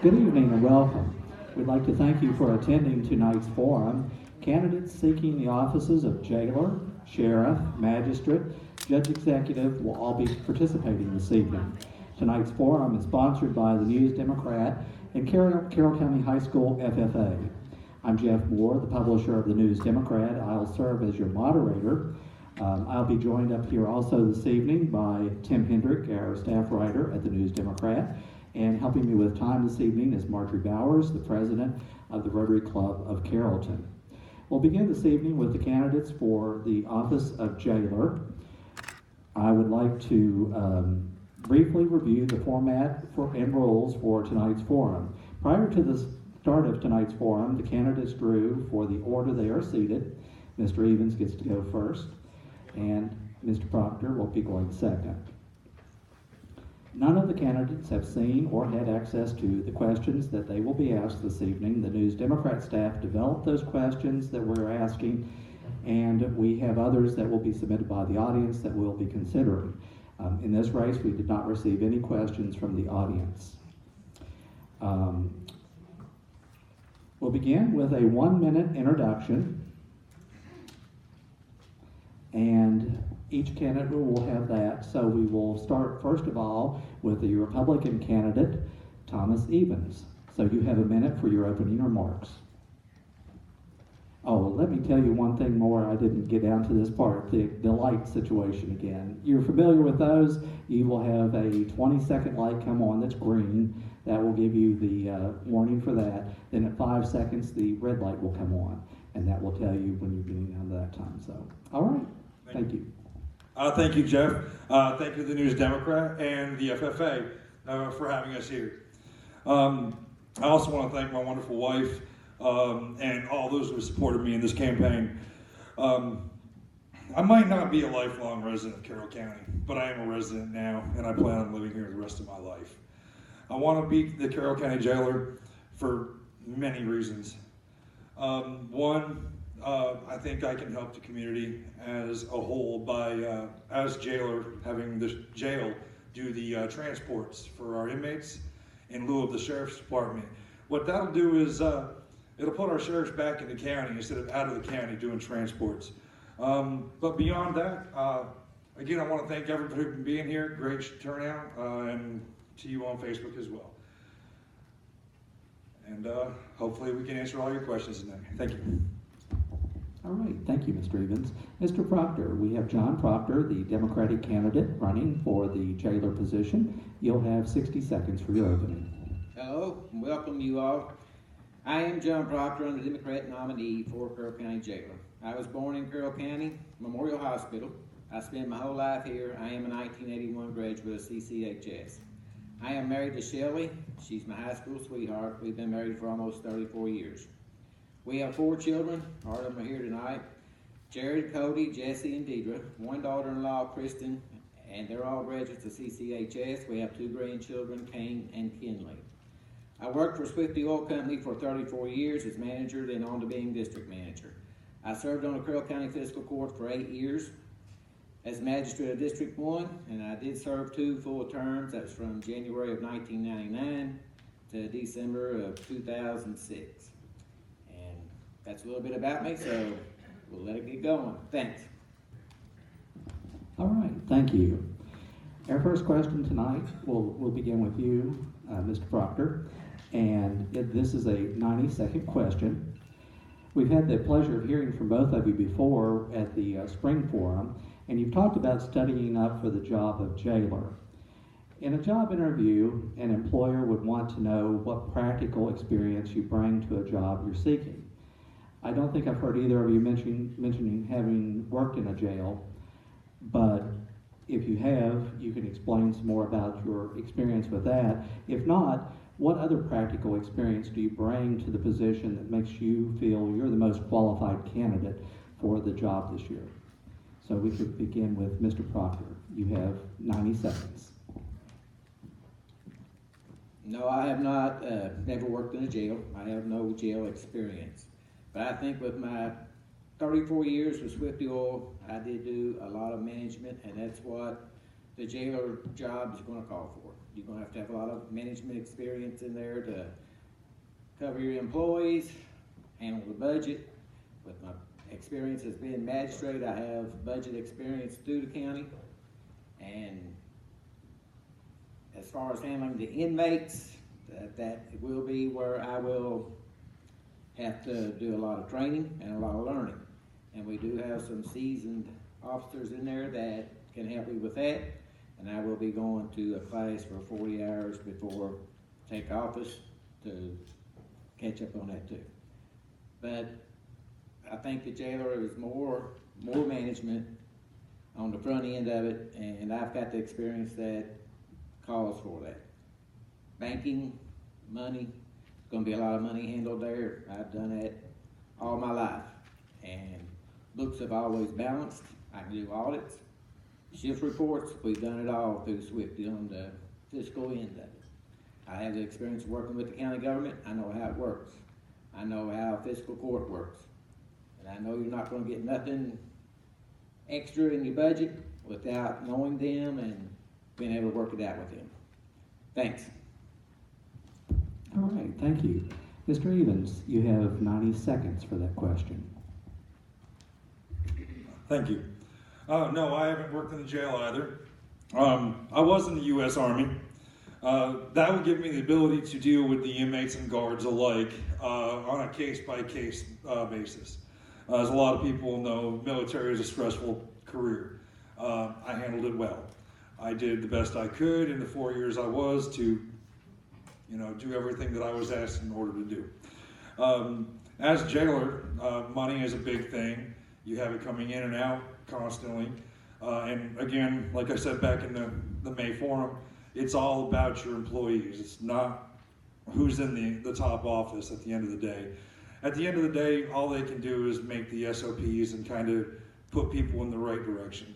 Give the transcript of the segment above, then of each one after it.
Good evening and welcome. We'd like to thank you for attending tonight's forum. Candidates seeking the offices of jailer, sheriff, magistrate, judge executive will all be participating this evening. Tonight's forum is sponsored by the News Democrat and Carroll County High School FFA. I'm Jeff Moore, the publisher of the News Democrat. I'll serve as your moderator. I'll be joined up here also this evening by Tim Hendrick, our staff writer at the News Democrat. And helping me with time this evening is Marjorie Bowers, the president of the Rotary Club of Carrollton. We'll begin this evening with the candidates for the office of jailer. I would like to briefly review the format and rules for tonight's forum. Prior to the start of tonight's forum, the candidates drew for the order they are seated. Mr. Evans gets to go first, and Mr. Proctor will be going second. None of the candidates have seen or had access to the questions that they will be asked this evening. The News Democrat staff developed those questions that we're asking, and we have others that will be submitted by the audience that we'll be considering. In this race, we did not receive any questions from the audience. We'll begin with a 1-minute introduction, and each candidate will have that. So we will start first of all with the Republican candidate, Thomas Evans. So you have a minute for your opening remarks. Oh, let me tell you one thing more. I didn't get down to this part, the light situation again. You're familiar with those. You will have a 20-second light come on that's green. That will give you the warning for that. Then at 5 seconds, the red light will come on, and that will tell you when you're getting down to that time. So, all right. Thank you. Thank you, Jeff. Thank you to the News Democrat and the FFA for having us here. I also want to thank my wonderful wife and all those who have supported me in this campaign. I might not be a lifelong resident of Carroll County, but I am a resident now, and I plan on living here the rest of my life. I want to be the Carroll County jailer for many reasons. One, I think I can help the community as a whole by, as jailer, having the jail do the transports for our inmates in lieu of the sheriff's department. What that'll do is it'll put our sheriffs back in the county instead of out of the county doing transports. But beyond that, again, I want to thank everybody for being here. Great turnout, and to you on Facebook as well. And hopefully we can answer all your questions tonight. Thank you. All right, thank you, Mr. Evans. Mr. Proctor, we have John Proctor, the Democratic candidate running for the jailer position. You'll have 60 seconds for your opening. Hello, and welcome you all. I am John Proctor. I'm the Democrat nominee for Carroll County Jailer. I was born in Carroll County Memorial Hospital. I spent my whole life here. I am a 1981 graduate of CCHS. I am married to Shelley. She's my high school sweetheart. We've been married for almost 34 years. We have 4 children. All of them are here tonight. Jared, Cody, Jesse, and Deidre. 1 daughter-in-law, Kristen, and they're all graduates of CCHS. We have 2 grandchildren, Kane and Kinley. I worked for Swifty Oil Company for 34 years as manager, then on to being district manager. I served on the Carroll County Fiscal Court for 8 years as magistrate of District 1, and I did serve 2 full terms. That was from January of 1999 to December of 2006. That's a little bit about me, so we'll let it get going. Thanks. All right, thank you. Our first question tonight, we'll begin with you, Mr. Proctor, and this is a 90-second question. We've had the pleasure of hearing from both of you before at the Spring Forum, and you've talked about studying up for the job of jailer. In a job interview, an employer would want to know what practical experience you bring to a job you're seeking. I don't think I've heard either of you mentioning having worked in a jail, but if you have, you can explain some more about your experience with that. If not, what other practical experience do you bring to the position that makes you feel you're the most qualified candidate for the job this year? So we could begin with Mr. Proctor. You have 90 seconds. No, I have not never worked in a jail. I have no jail experience. But I think with my 34 years with Swifty Oil, I did do a lot of management, and that's what the jailer job is going to call for. You're gonna have a lot of management experience in there to cover your employees, handle the budget. With my experience as being magistrate, I have budget experience through the county. And as far as handling the inmates, that will be where I will have to do a lot of training and a lot of learning. And we do have some seasoned officers in there that can help me with that. And I will be going to a class for 40 hours before I take office to catch up on that too. But I think the jailer is more management on the front end of it, and I've got the experience that calls for that. Banking, money, gonna be a lot of money handled there. I've done that all my life. And books have always balanced. I can do audits, shift reports. We've done it all through SWIFT on the fiscal end of it. I have the experience working with the county government. I know how it works. I know how fiscal court works. And I know you're not gonna get nothing extra in your budget without knowing them and being able to work it out with them. Thanks. All right, thank you. Mr. Evans, you have 90 seconds for that question. Thank you. No, I haven't worked in the jail either. I was in the U.S. Army. That would give me the ability to deal with the inmates and guards alike on a case-by-case basis. As a lot of people know, military is a stressful career. I handled it well. I did the best I could in the 4 years I was to, do everything that I was asked in order to do. As jailer, money is a big thing. You have it coming in and out constantly. And again, like I said back in the May Forum, it's all about your employees. It's not who's in the top office at the end of the day. At the end of the day, all they can do is make the SOPs and kind of put people in the right direction.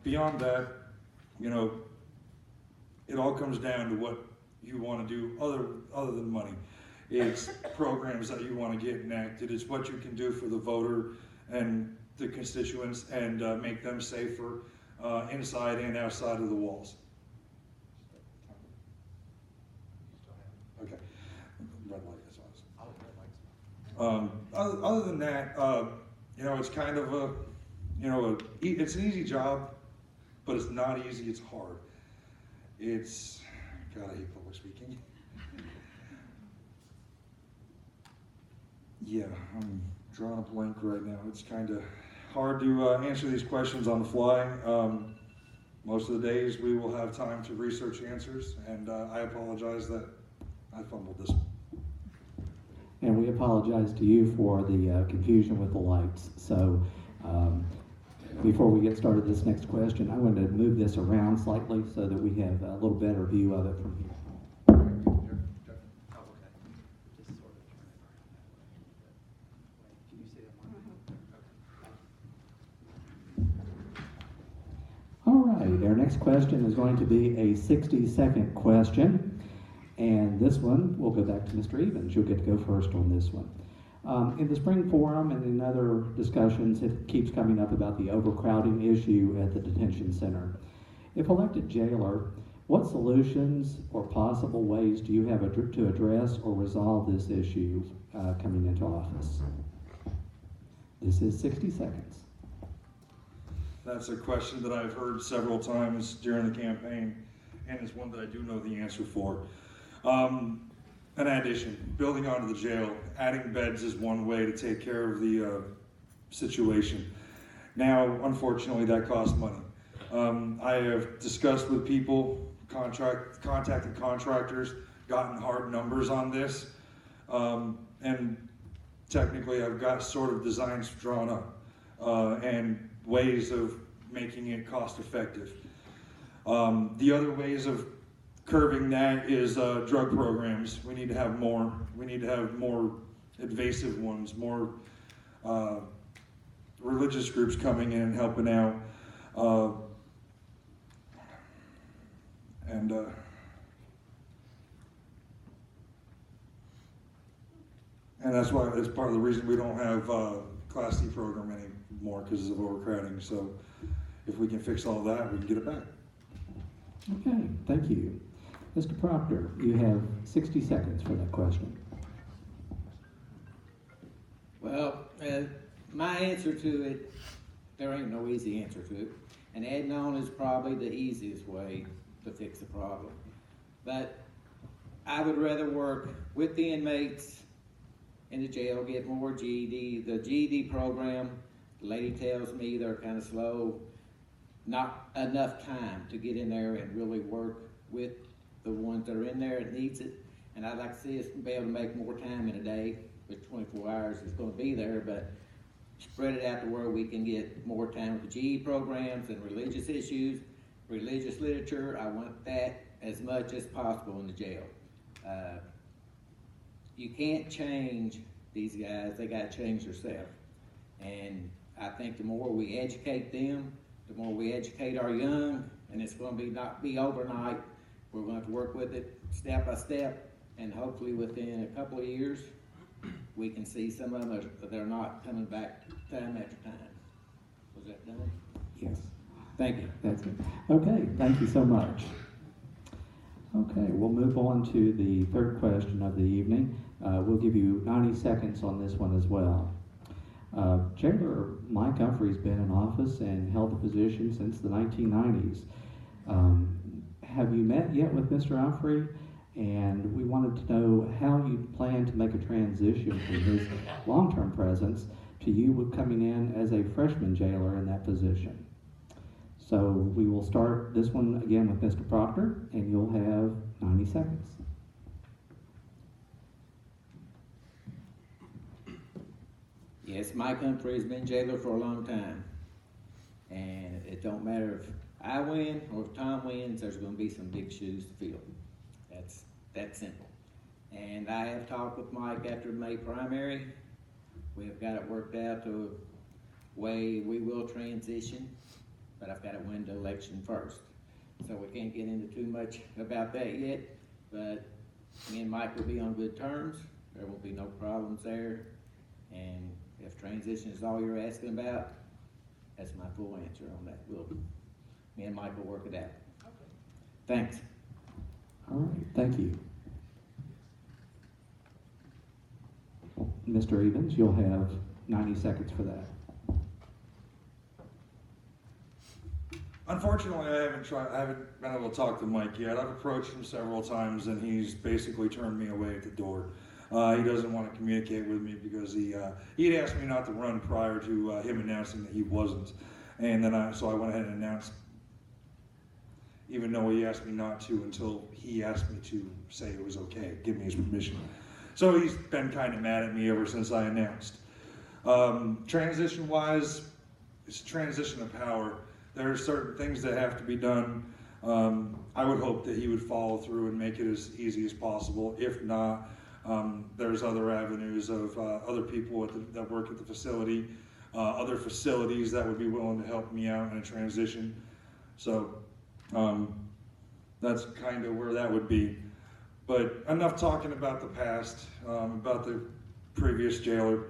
Beyond that, it all comes down to what you want to do other than money. It's programs that you want to get enacted. It's what you can do for the voter and the constituents and make them safer inside and outside of the walls. Okay. Red light, that's awesome. Other than that, it's kind of it's an easy job, but it's not easy, it's hard. God, I hate public speaking. Yeah, I'm drawing a blank right now. It's kind of hard to answer these questions on the fly. Most of the days we will have time to research answers, and I apologize that I fumbled this one. And we apologize to you for the confusion with the lights. So before we get started this next question, I'm going to move this around slightly so that we have a little better view of it from here. All right, our next question is going to be a 60-second question. And this one, we'll go back to Mr. Evans. You'll get to go first on this one. In the spring forum and in other discussions, it keeps coming up about the overcrowding issue at the detention center. If elected jailer, what solutions or possible ways do you have to address or resolve this issue coming into office? This is 60 seconds. That's a question that I've heard several times during the campaign, and it's one that I do know the answer for. In addition, building onto the jail, adding beds is one way to take care of the situation. Now, unfortunately, that costs money. I have discussed with people, contacted contractors, gotten hard numbers on this, and technically I've got sort of designs drawn up and ways of making it cost effective. The other ways of curbing that is drug programs. We need to have more. We need to have more invasive ones, more religious groups coming in and helping out. And that's why it's part of the reason we don't have Class C program anymore, because of overcrowding. So if we can fix all that, we can get it back. Okay, thank you. Mr. Proctor, you have 60 seconds for that question. Well, my answer to it, there ain't no easy answer to it. And adding on is probably the easiest way to fix the problem. But I would rather work with the inmates in the jail, get more GED. The GED program, the lady tells me they're kind of slow, not enough time to get in there and really work with the ones that are in there that needs it. And I'd like to see us be able to make more time in a day, with 24 hours it's going to be there, but spread it out to where we can get more time with the GE programs and religious issues, religious literature. I want that as much as possible in the jail. You can't change these guys, they got to change themselves. And I think the more we educate them, the more we educate our young, and it's going to not be overnight. We're going to have to work with it step by step, and hopefully within a couple of years, we can see some of them they're not coming back time after time. Was that done? Yes. Thank you. That's it. Okay, thank you so much. Okay, we'll move on to the third question of the evening. We'll give you 90 seconds on this one as well. Jailer Mike Humphrey's been in office and held the position since the 1990s. Have you met yet with Mr. Humphrey? And we wanted to know how you plan to make a transition from his long-term presence to you coming in as a freshman jailer in that position. So we will start this one again with Mr. Proctor, and you'll have 90 seconds. Yes, Mike Humphrey has been jailer for a long time. And it don't matter if I win or if Tom wins, there's going to be some big shoes to fill. That's that simple. And I have talked with Mike after May primary. We have got it worked out to a way we will transition, but I've got to win the election first. So we can't get into too much about that yet, but me and Mike will be on good terms. There will be no problems there. And if transition is all you're asking about, that's my full answer on that. Me and Mike will work it out. Thanks. All right, thank you. Mr. Evans, you'll have 90 seconds for that. Unfortunately, I haven't been able to talk to Mike yet. I've approached him several times, and he's basically turned me away at the door. He doesn't want to communicate with me because he had asked me not to run prior to him announcing that he wasn't, and then so I went ahead and announced, even though he asked me not to, until he asked me to say it was okay, give me his permission. So he's been kind of mad at me ever since I announced. Transition-wise, it's a transition of power. There are certain things that have to be done. I would hope that he would follow through and make it as easy as possible. If not, there's other avenues of other people that work at the facility, other facilities that would be willing to help me out in a transition. So that's kind of where that would be. But enough talking about the past, about the previous jailer.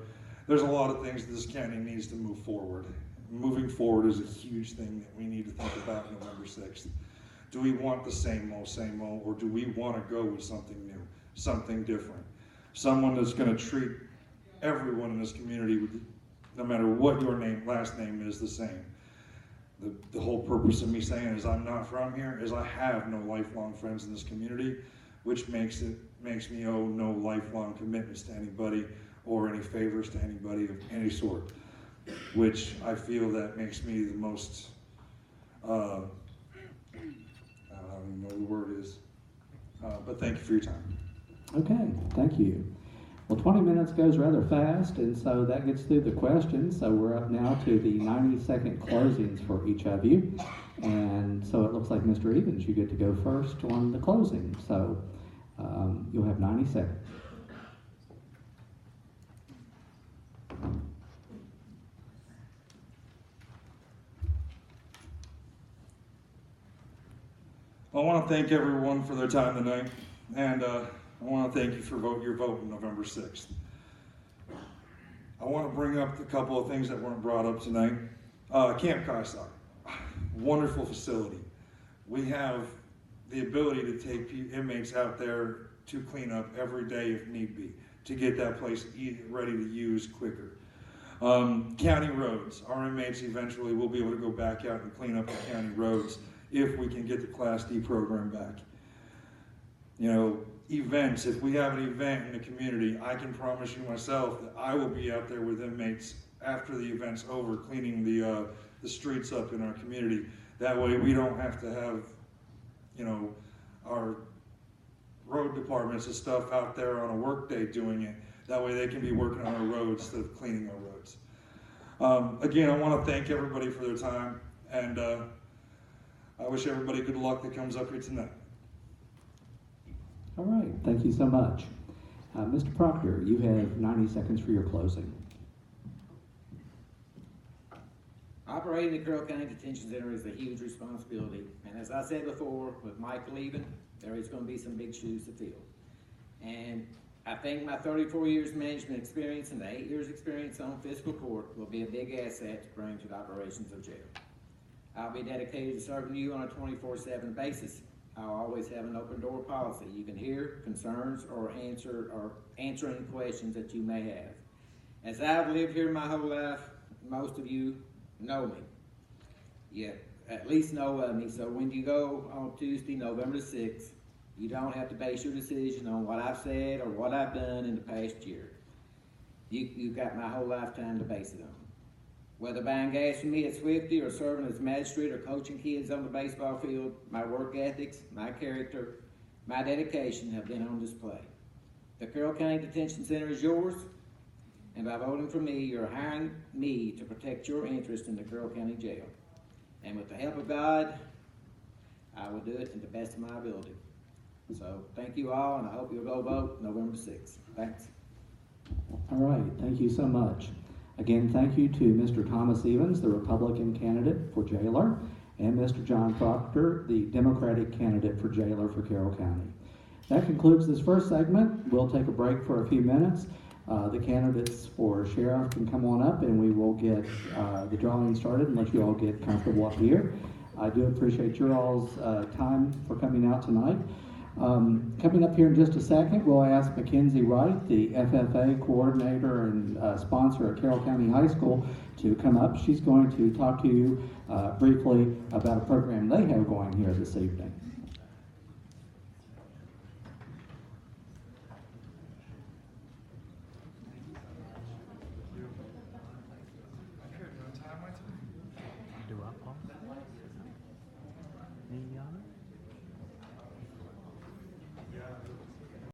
There's a lot of things that this county needs to move forward. Moving forward is a huge thing that we need to think about November 6th. Do we want the same old, or do we want to go with something new, something different? Someone that's going to treat everyone in this community, no matter what your last name is, the same. The whole purpose of me saying is I'm not from here is I have no lifelong friends in this community, which makes me owe no lifelong commitments to anybody or any favors to anybody of any sort, which I feel that makes me the most, I don't even know what the word is, but thank you for your time. Okay, thank you. Well, 20 minutes goes rather fast, and so that gets through the questions. So we're up now to the 90-second closings for each of you. And so it looks like Mr. Evans, you get to go first on the closing. So you'll have 90 seconds. I want to thank everyone for their time tonight, and I want to thank you for your vote on November 6th. I want to bring up a couple of things that weren't brought up tonight. Camp Kaisar, wonderful facility. We have the ability to take inmates out there to clean up every day if need be, to get that place ready to use quicker. County roads. Our inmates eventually will be able to go back out and clean up the county roads if we can get the Class D program back. You know, events. If we have an event in the community, I can promise you myself that I will be out there with inmates after the event's over, cleaning the streets up in our community. That way we don't have to have, you know, our road departments and stuff out there on a work day doing it. That way they can be working on our roads instead of cleaning our roads. Again, I want to thank everybody for their time, and I wish everybody good luck that comes up here tonight. All right, thank you so much. Mr. Proctor, you have 90 seconds for your closing. Operating the Carroll County Detention Center is a huge responsibility, and as I said before, with Mike leaving, there is going to be some big shoes to fill. And I think my 34 years management experience and the 8 years experience on fiscal court will be a big asset to bring to the operations of jail. I'll be dedicated to serving you on a 24/7 basis. I'll always have an open door policy. You can hear concerns or answer any questions that you may have. As I've lived here my whole life, most of you know me. You at least know of me, so when you go on Tuesday, November 6th, you don't have to base your decision on what I've said or what I've done in the past year. You've got my whole lifetime to base it on. Whether buying gas from me at Swifty or serving as magistrate or coaching kids on the baseball field, my work ethics, my character, my dedication have been on display. The Carroll County Detention Center is yours, and by voting for me, you're hiring me to protect your interest in the Carroll County Jail. And with the help of God, I will do it to the best of my ability. So thank you all, and I hope you'll go vote November 6th. Thanks. All right, thank you so much. Again, thank you to Mr. Thomas Evans, the Republican candidate for jailer, and Mr. John Proctor, the Democratic candidate for jailer for Carroll County. That concludes this first segment. We'll take a break for a few minutes. The candidates for sheriff can come on up, and we will get the drawing started and let you all get comfortable up here. I do appreciate your all's time for coming out tonight. Coming up here in just a second, we'll ask Mackenzie Wright, the FFA coordinator and sponsor at Carroll County High School, to come up. She's going to talk to you briefly about a program they have going here this evening.